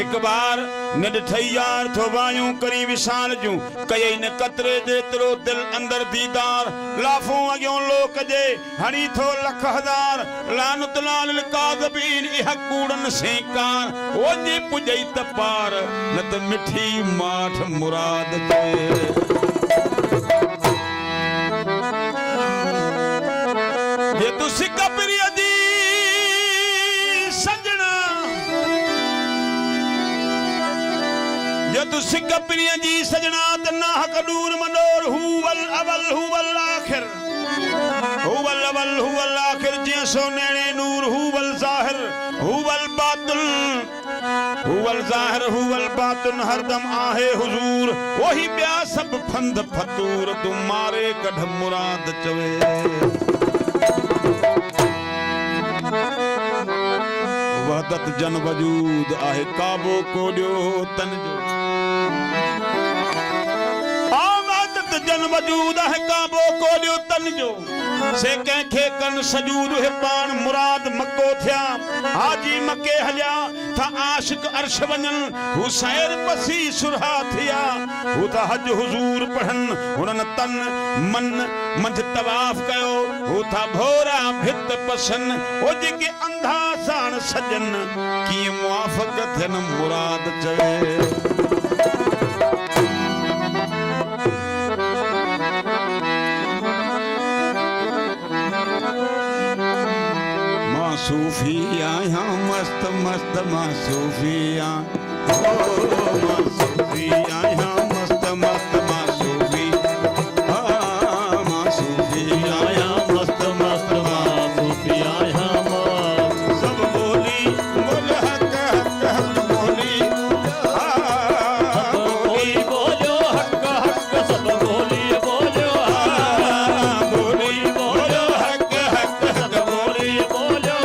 एक बार न ॾिठई यार थो वायूं करी विशाल जूं कयई न कतरे जेतिरो दिल अंदर दीदार लाफों अॻियों लोक जे हणी थो लख हज़ार लानत लाल काज़बीन इह कूड़न सेकार ओजे पुॼई त पार न त मिठी माठ मुराद चए जे तू सिक प्रिय दी सजना जे तू सिक प्रिय जी सजना त नाहक दूर मनोर हुवल अवल हुवल आखिर हुवल अवल हुवल आखिर जे सोनेणे नूर हुवल ज़ाहिर हुवल बातिन हुवल ज़ाहिर हुवल बातिन हरदम आहे हुजूर वही ॿिया सब फंद फतूर तू मारे कढ मुराद चवे वहदत जन वजूद आहे काबो कोडियो तन जो वहदत जन वजूद आहे काबो कोडियो तन जो से कंहिंखे कन सजूद है पान मुराद मक्को थिया हाजी मके हलिया था आशिक अर्श वञन हु सैर पसी सुरहा थिया हु था हज हुजूर पढ़न हुनन तन मन मंझ तवाफ कयो हु था भोरा भित पसन ओ जेके अंधा साण सजन की मुआफक थियन मुराद चवे सूफी आया मस्त मस्त सूफी सूफी आया मस्त मस्त सूफी सूफी आया मस्त मस्त सूफी आया सब बोली बोल हक हक हक बोली बोलो हक हक सब बोली बोलो बोली बोलो हक हक हक बोली बोलो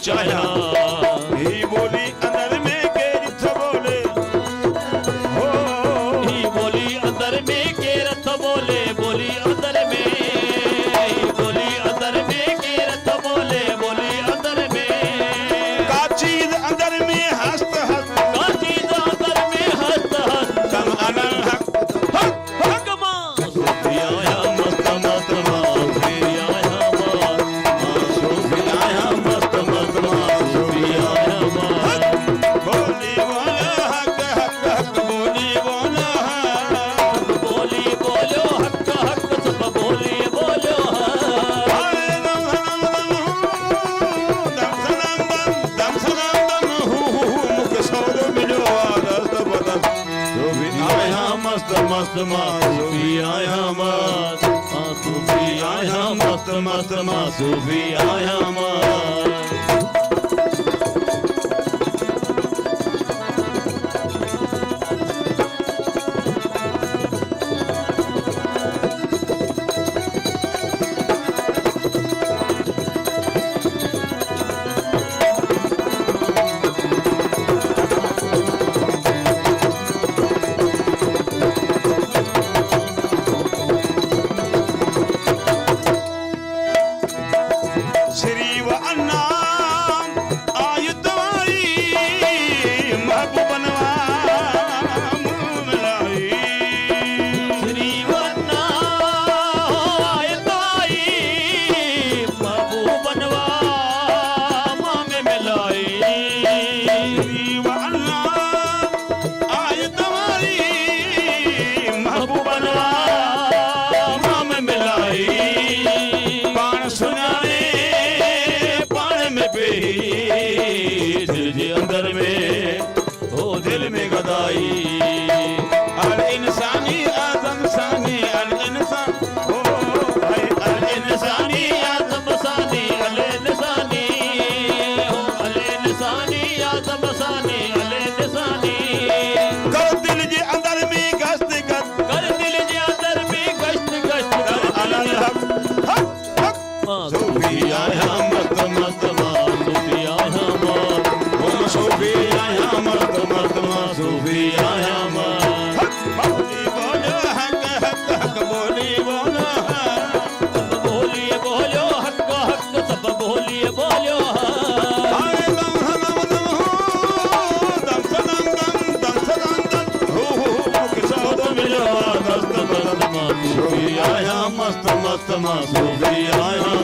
चाया ही बोली अंदर में केर थ बोले हो ही बोली अंदर में केर थ बोले बोली अंदर में बोली अंदर में केर थ बोले बोली अंदर में का चीज अंदर में हस्त हस्त का चीज अंदर में हस्त हस्त कम अनल हक हक हक मा सूफी आया मस्त मस्त मा सूफी आया मा सूफी आया मस्त मस्त मा मस्त सूफी आया मस्त सूफी आया मस्त सूफी आया मस्त। दिल में गदाई अल इंसानी आदम सानी अल इंसान ओ अल इंसानी आदम सानी अल इंसानी ओ अल इंसानी आदम सानी अल इंसानी। कर दिल जे अंदर में गश्त कर दिल जे अंदर में गश्त कर अल हक हक हक सूफी आया मस्त सूफी आया मस्त सूफी आया मस्त सूफी आया मस्त। बोली बोलो हक हक हक बोली बोलो सब बोलिए बोलो हक हक सब बोलिए बोलो आए दम दम दम सदम दम सदम दम हो किसा तो मिलो दस्त मस्त सूफी आया मस्त सूफी आया मस्त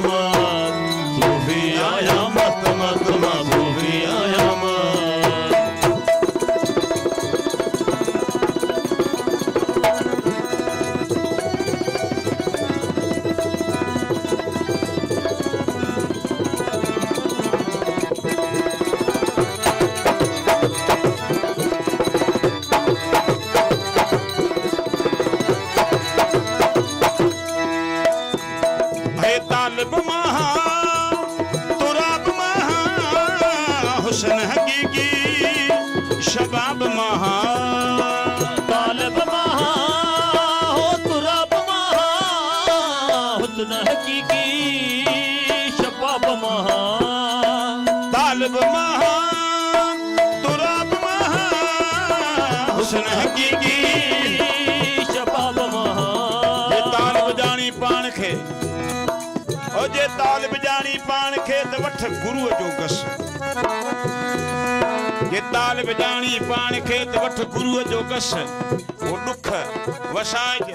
सूफी आया मस्त सूफी आया मस्त। तालिब महा तुराब महा हुस्न हकीकी शबाब महा तालिब महा हो तुराब महा हुस्न हकीकी शबाब महा तालिब महा तुराब महा हुस्न हकीकी शबाब महा। ये तालिब जानी पान खे ओ जे तालिब जानी पान खे त वठ गुरु जो कस जे तालिब जानी पान खे त वठ गुरु जो कस वो दुख वसाज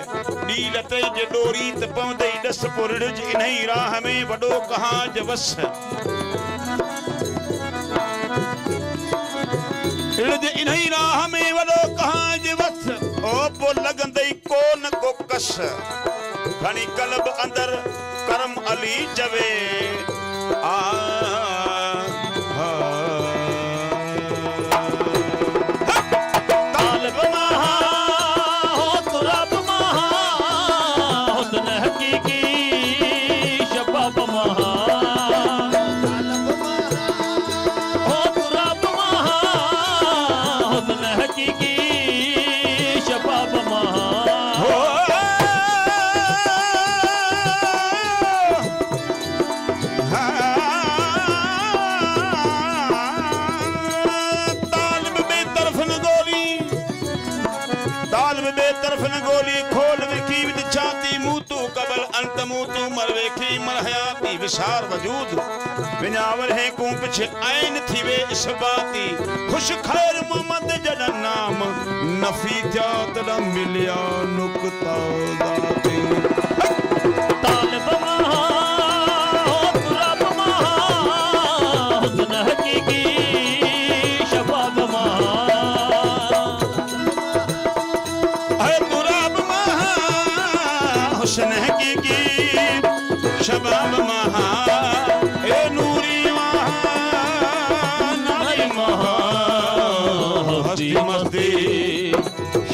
डी लते जे डोरी त पवंदे दस पुरज इन्ही राह में वडो कहाज वस इल्ज इन्ही राह में वडो कहाज वस ओ पो लगंदे कोन को कस घणी कलब अंदर करम अली जवे आ तालिब महा हो तुराब महा हुस्न हकीकी शबाब महा हो तुराब महा हुस्न हकीकी शबाब महा। तालिब बेतरफ न गोली खोल विकी विद छाती मूतू कबल अंत मूतू मर वेखी मर हयाती विसार वजूद विनावर है को पिछे ऐन थी वे इसबाती खुश खैर मोहम्मद जन नाम नफी था तद मिलिया नुक्ता दाती। तालिब महा हो तुराब महा हुस्न हकीकी शबाब महा हुस्न हकीकी शबाब महा ए नूरी महा नारी महा हस्ती मस्ती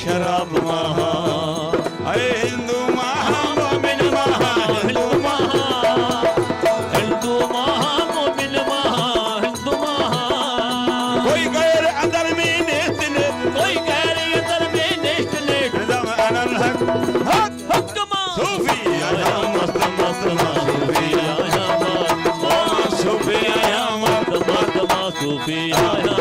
शराब महा। मस्त मस्त सूफी आया सूफी आया सूफी आया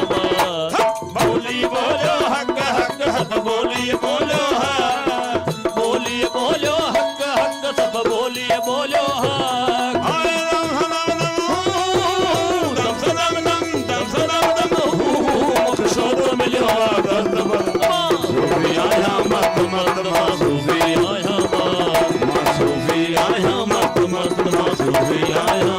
बोली बोलो हक हक सब बोलिए बोलो हक बोलिए बोलो हक हक सब बोलिए बोलो हक शोध मिलो सूफी आया मस्त मस्त सूफी आया सूफी आया मस्त मस्त सूफी आया